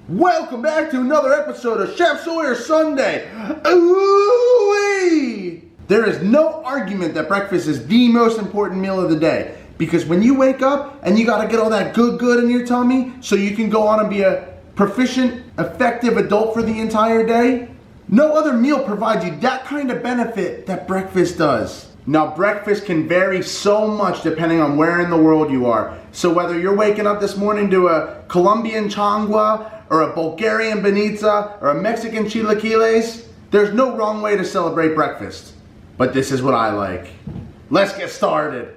Welcome back to another episode of Chef Sawyer Sunday. Ooh-wee! There is no argument that breakfast is the most important meal of the day, because when you wake up and you gotta get all that good in your tummy so you can go on and be a proficient, effective adult for the entire day, no other meal provides you that kind of benefit that breakfast does. Now, breakfast can vary so much depending on where in the world you are. So whether you're waking up this morning to a Colombian changua, or a Bulgarian banitza, or a Mexican chilaquiles, there's no wrong way to celebrate breakfast. But this is what I like. Let's get started.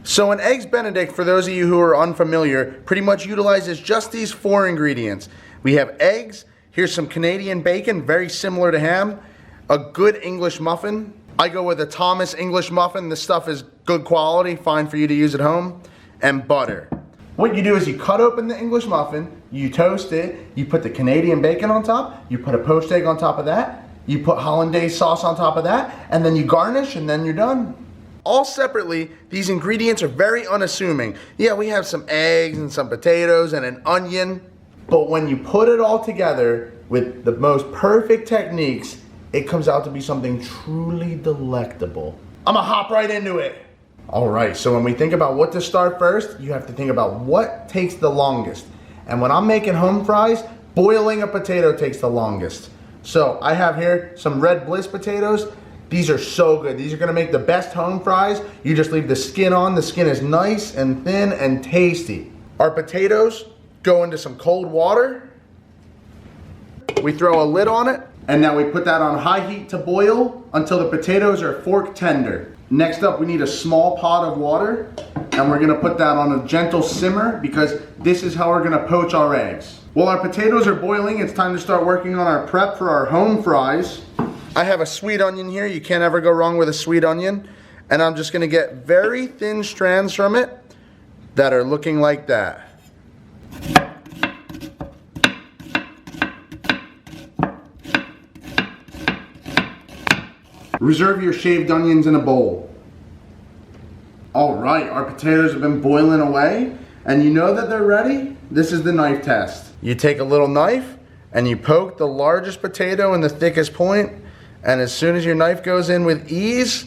So an Eggs Benedict, for those of you who are unfamiliar, pretty much utilizes just these 4 ingredients. We have eggs, here's some Canadian bacon, very similar to ham, a good English muffin. I go with a Thomas English muffin. This stuff is good quality, fine for you to use at home, and butter. What you do is you cut open the English muffin, you toast it, you put the Canadian bacon on top, you put a poached egg on top of that, you put Hollandaise sauce on top of that, and then you garnish, and then you're done. All separately, these ingredients are very unassuming. Yeah, we have some eggs and some potatoes and an onion, but when you put it all together with the most perfect techniques, it comes out to be something truly delectable. I'm gonna hop right into it. All right, so when we think about what to start first, you have to think about what takes the longest. And when I'm making home fries, boiling a potato takes the longest. So I have here some Red Bliss potatoes. These are so good. These are gonna make the best home fries. You just leave the skin on. The skin is nice and thin and tasty. Our potatoes go into some cold water. We throw a lid on it, and now we put that on high heat to boil until the potatoes are fork tender. Next up, we need a small pot of water, and we're gonna put that on a gentle simmer because this is how we're gonna poach our eggs. While our potatoes are boiling, it's time to start working on our prep for our home fries. I have a sweet onion here. You can't ever go wrong with a sweet onion. And I'm just gonna get very thin strands from it that are looking like that. Reserve your shaved onions in a bowl. All right, our potatoes have been boiling away, and you know that they're ready? This is the knife test. You take a little knife, and you poke the largest potato in the thickest point, and as soon as your knife goes in with ease,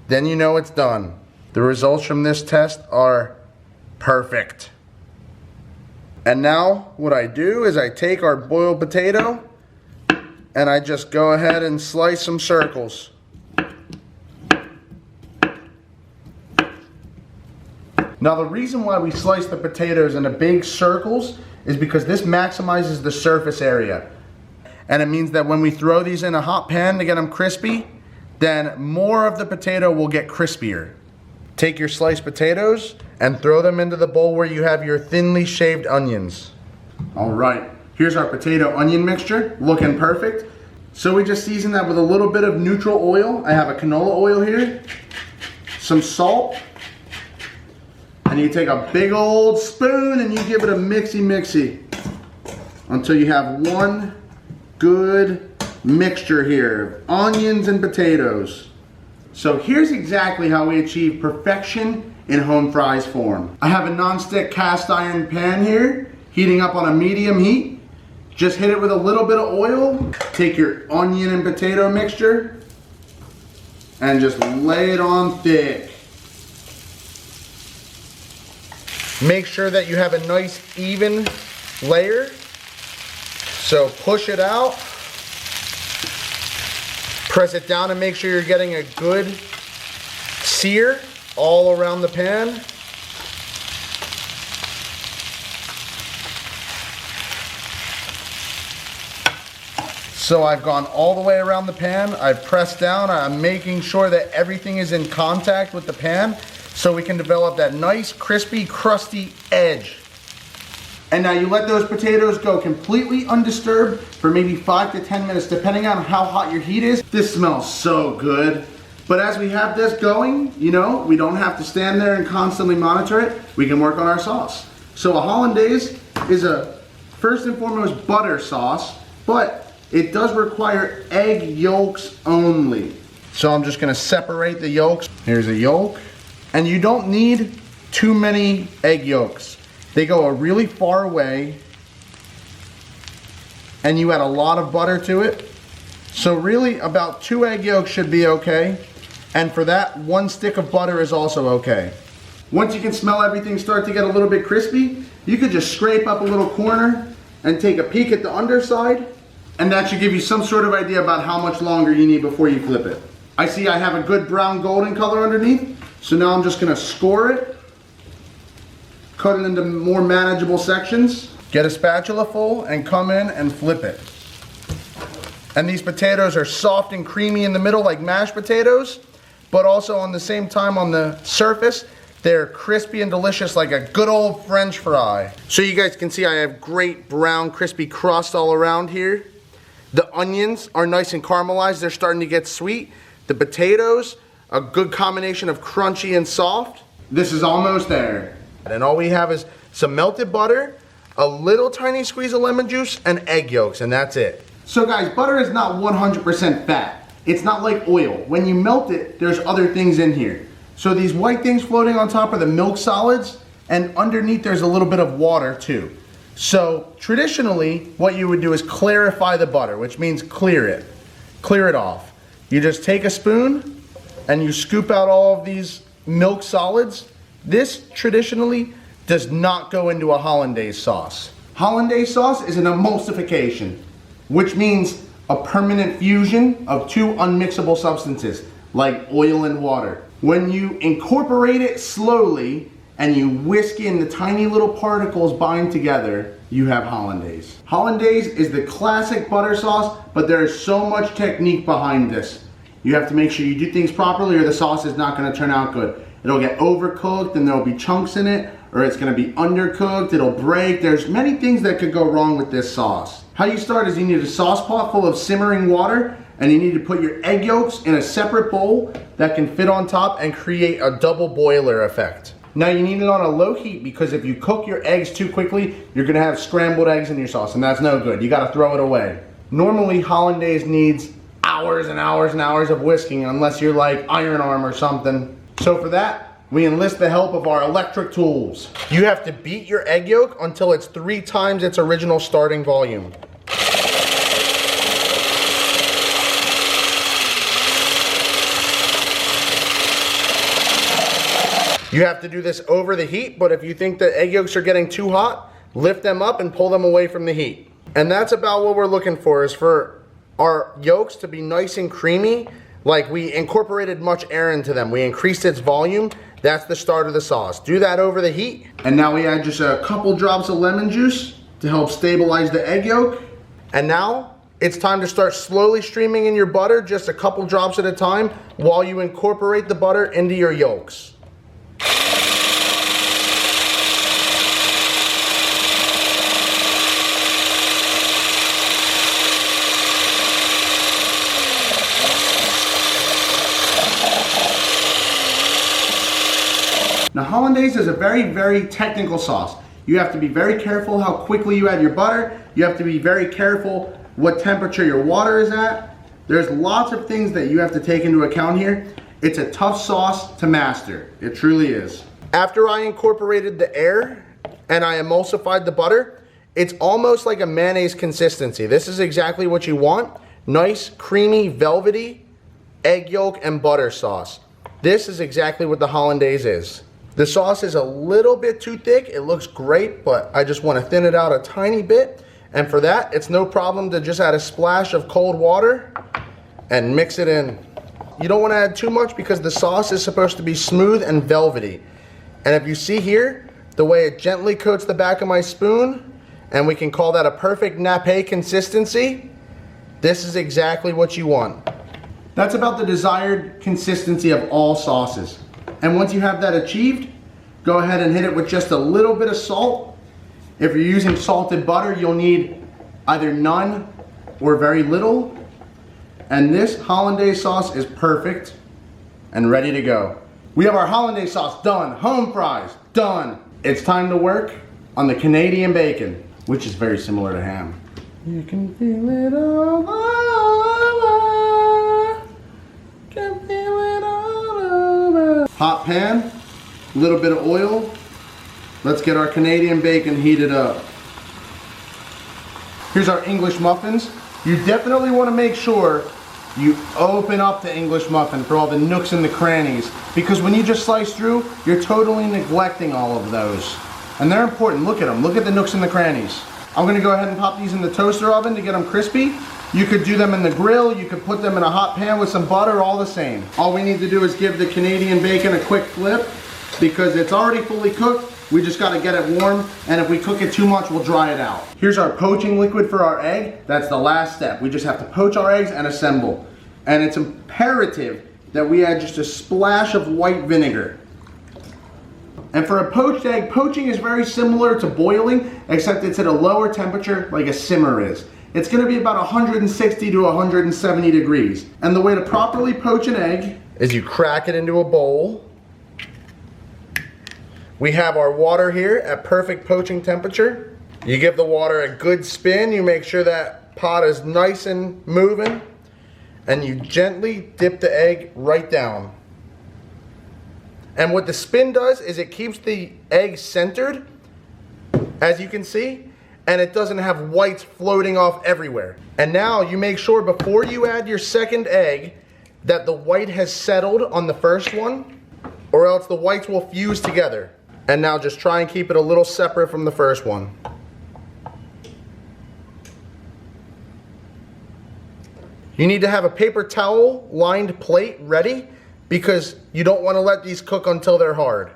then you know it's done. The results from this test are perfect. And now, what I do is I take our boiled potato, and I just go ahead and slice some circles. Now, the reason why we slice the potatoes into big circles is because this maximizes the surface area. And it means that when we throw these in a hot pan to get them crispy, then more of the potato will get crispier. Take your sliced potatoes and throw them into the bowl where you have your thinly shaved onions. All right, here's our potato onion mixture, looking perfect. So we just season that with a little bit of neutral oil. I have a canola oil here, some salt, and you take a big old spoon and you give it a mixy until you have one good mixture here of onions and potatoes. So here's exactly how we achieve perfection in home fries form. I have a non-stick cast iron pan here, heating up on a medium heat. Just hit it with a little bit of oil. Take your onion and potato mixture and just lay it on thick. Make sure that you have a nice even layer. So push it out. Press it down and make sure you're getting a good sear all around the pan. So I've gone all the way around the pan. I've pressed down. I'm making sure that everything is in contact with the pan so we can develop that nice, crispy, crusty edge. And now you let those potatoes go completely undisturbed for maybe 5 to 10 minutes, depending on how hot your heat is. This smells so good. But as we have this going, you know, we don't have to stand there and constantly monitor it. We can work on our sauce. So a Hollandaise is a first and foremost butter sauce, but it does require egg yolks only. So I'm just gonna separate the yolks. Here's a yolk. And you don't need too many egg yolks. They go a really far way and you add a lot of butter to it. So really about 2 egg yolks should be okay. And for that, 1 stick of butter is also okay. Once you can smell everything start to get a little bit crispy, you could just scrape up a little corner and take a peek at the underside. And that should give you some sort of idea about how much longer you need before you flip it. I see I have a good brown golden color underneath. So now I'm just gonna score it, cut it into more manageable sections, get a spatula full, and come in and flip it. And these potatoes are soft and creamy in the middle like mashed potatoes, but also on the same time on the surface, they're crispy and delicious like a good old French fry. So you guys can see I have great brown crispy crust all around here. The onions are nice and caramelized, they're starting to get sweet. The potatoes, a good combination of crunchy and soft. This is almost there. And all we have is some melted butter, a little tiny squeeze of lemon juice, and egg yolks, and that's it. So guys, butter is not 100% fat. It's not like oil. When you melt it, there's other things in here. So these white things floating on top are the milk solids, and underneath there's a little bit of water too. So traditionally, what you would do is clarify the butter, which means clear it off. You just take a spoon and you scoop out all of these milk solids. This traditionally does not go into a Hollandaise sauce. Hollandaise sauce is an emulsification, which means a permanent fusion of 2 unmixable substances, like oil and water. When you incorporate it slowly and you whisk in the tiny little particles bind together, you have Hollandaise. Hollandaise is the classic butter sauce, but there is so much technique behind this. You have to make sure you do things properly or the sauce is not gonna turn out good. It'll get overcooked and there'll be chunks in it, or it's gonna be undercooked, it'll break. There's many things that could go wrong with this sauce. How you start is you need a sauce pot full of simmering water, and you need to put your egg yolks in a separate bowl that can fit on top and create a double boiler effect. Now you need it on a low heat because if you cook your eggs too quickly, you're gonna have scrambled eggs in your sauce, and that's no good. You gotta throw it away. Normally Hollandaise needs hours and hours and hours of whisking unless you're like Iron Arm or something. So for that, we enlist the help of our electric tools. You have to beat your egg yolk until it's 3 times its original starting volume. You have to do this over the heat, but if you think the egg yolks are getting too hot, lift them up and pull them away from the heat. And that's about what we're looking for, is for our yolks to be nice and creamy, like we incorporated much air into them. We increased its volume. That's the start of the sauce. Do that over the heat. And now we add just a couple drops of lemon juice to help stabilize the egg yolk. And now it's time to start slowly streaming in your butter, just a couple drops at a time, while you incorporate the butter into your yolks. Now Hollandaise is a very, very technical sauce. You have to be very careful how quickly you add your butter. You have to be very careful what temperature your water is at. There's lots of things that you have to take into account here. It's a tough sauce to master. It truly is. After I incorporated the air and I emulsified the butter, it's almost like a mayonnaise consistency. This is exactly what you want. Nice, creamy, velvety egg yolk and butter sauce. This is exactly what the Hollandaise is. The sauce is a little bit too thick. It looks great, but I just want to thin it out a tiny bit. And for that, it's no problem to just add a splash of cold water and mix it in. You don't want to add too much because the sauce is supposed to be smooth and velvety. And if you see here, the way it gently coats the back of my spoon, and we can call that a perfect nappe consistency, this is exactly what you want. That's about the desired consistency of all sauces. And once you have that achieved, go ahead and hit it with just a little bit of salt. If you're using salted butter, you'll need either none or very little. And this Hollandaise sauce is perfect and ready to go. We have our Hollandaise sauce done. Home fries done. It's time to work on the Canadian bacon, which is very similar to ham. You can feel it all over. Can feel it all over. Hot pan, a little bit of oil. Let's get our Canadian bacon heated up. Here's our English muffins. You definitely want to make sure you open up the English muffin for all the nooks and the crannies, because when you just slice through, you're totally neglecting all of those. And they're important. Look at them. Look at the nooks and the crannies. I'm going to go ahead and pop these in the toaster oven to get them crispy. You could do them in the grill. You could put them in a hot pan with some butter, all the same. All we need to do is give the Canadian bacon a quick flip, because it's already fully cooked. We just got to get it warm, and if we cook it too much, we'll dry it out. Here's our poaching liquid for our egg. That's the last step. We just have to poach our eggs and assemble. And it's imperative that we add just a splash of white vinegar. And for a poached egg, poaching is very similar to boiling, except it's at a lower temperature like a simmer is. It's going to be about 160 to 170 degrees. And the way to properly poach an egg is you crack it into a bowl. We have our water here at perfect poaching temperature. You give the water a good spin. You make sure that pot is nice and moving. And you gently dip the egg right down. And what the spin does is it keeps the egg centered, as you can see, and it doesn't have whites floating off everywhere. And now you make sure before you add your second egg that the white has settled on the first one, or else the whites will fuse together. And now just try and keep it a little separate from the first one. You need to have a paper towel lined plate ready, because you don't want to let these cook until they're hard.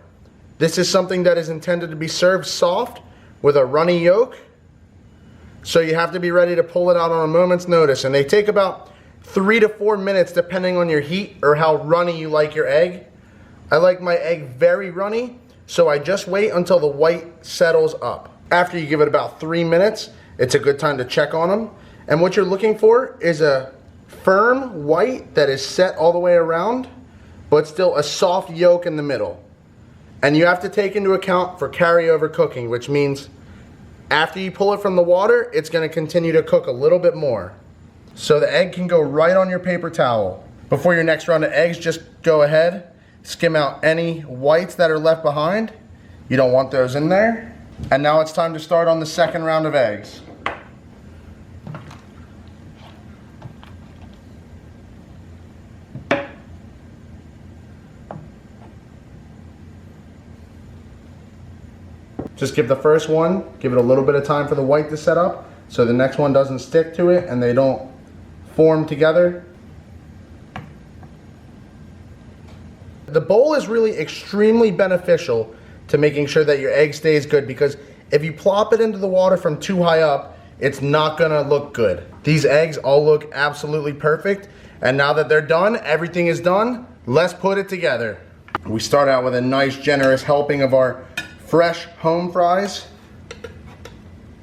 This is something that is intended to be served soft with a runny yolk. So you have to be ready to pull it out on a moment's notice. And they take about 3 to 4 minutes depending on your heat or how runny you like your egg. I like my egg very runny, so I just wait until the white settles up. After you give it about 3 minutes, it's a good time to check on them. And what you're looking for is a firm white that is set all the way around, but still a soft yolk in the middle. And you have to take into account for carryover cooking, which means after you pull it from the water, it's going to continue to cook a little bit more. So the egg can go right on your paper towel. Before your next round of eggs, just go ahead, skim out any whites that are left behind. You don't want those in there. And now it's time to start on the second round of eggs. Just give the first one, give it a little bit of time for the white to set up so the next one doesn't stick to it and they don't form together. The bowl is really extremely beneficial to making sure that your egg stays good, because if you plop it into the water from too high up, it's not gonna look good. These eggs all look absolutely perfect, and now that they're done, everything is done. Let's put it together. We start out with a nice generous helping of our fresh home fries.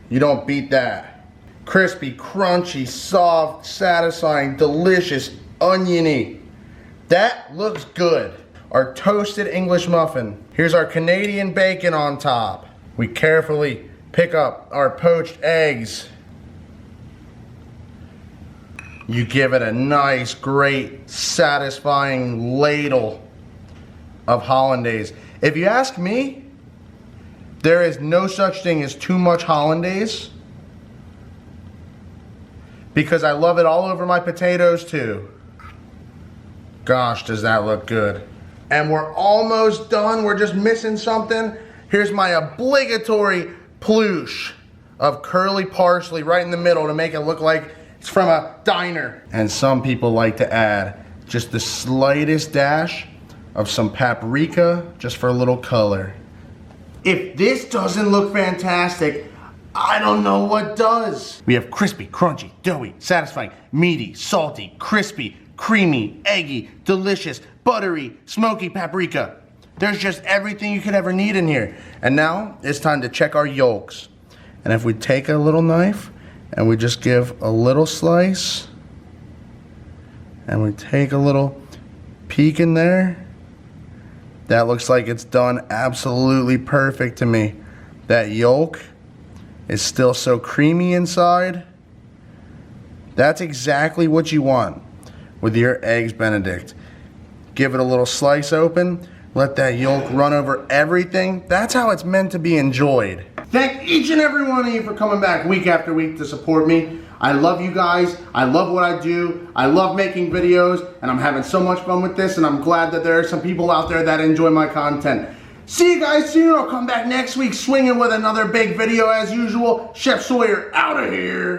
You don't beat that. Crispy, crunchy, soft, satisfying, delicious, oniony. That looks good. Our toasted English muffin. Here's our Canadian bacon on top. We carefully pick up our poached eggs. You give it a nice, great, satisfying ladle of Hollandaise. If you ask me, there is no such thing as too much Hollandaise, because I love it all over my potatoes too. Gosh, does that look good. And we're almost done. We're just missing something. Here's my obligatory ploosh of curly parsley right in the middle to make it look like it's from a diner. And some people like to add just the slightest dash of some paprika just for a little color. If this doesn't look fantastic, I don't know what does. We have crispy, crunchy, doughy, satisfying, meaty, salty, crispy, creamy, eggy, delicious, buttery, smoky paprika. There's just everything you could ever need in here. And now it's time to check our yolks. And if we take a little knife and we just give a little slice and we take a little peek in there, that looks like it's done absolutely perfect to me. That yolk is still so creamy inside. That's exactly what you want with your eggs Benedict. Give it a little slice open, let that yolk run over everything. That's how it's meant to be enjoyed. Thank each and every one of you for coming back week after week to support me. I love you guys. I love what I do. I love making videos, and I'm having so much fun with this, and I'm glad that there are some people out there that enjoy my content. See you guys soon. I'll come back next week swinging with another big video as usual. Chef Sawyer out of here.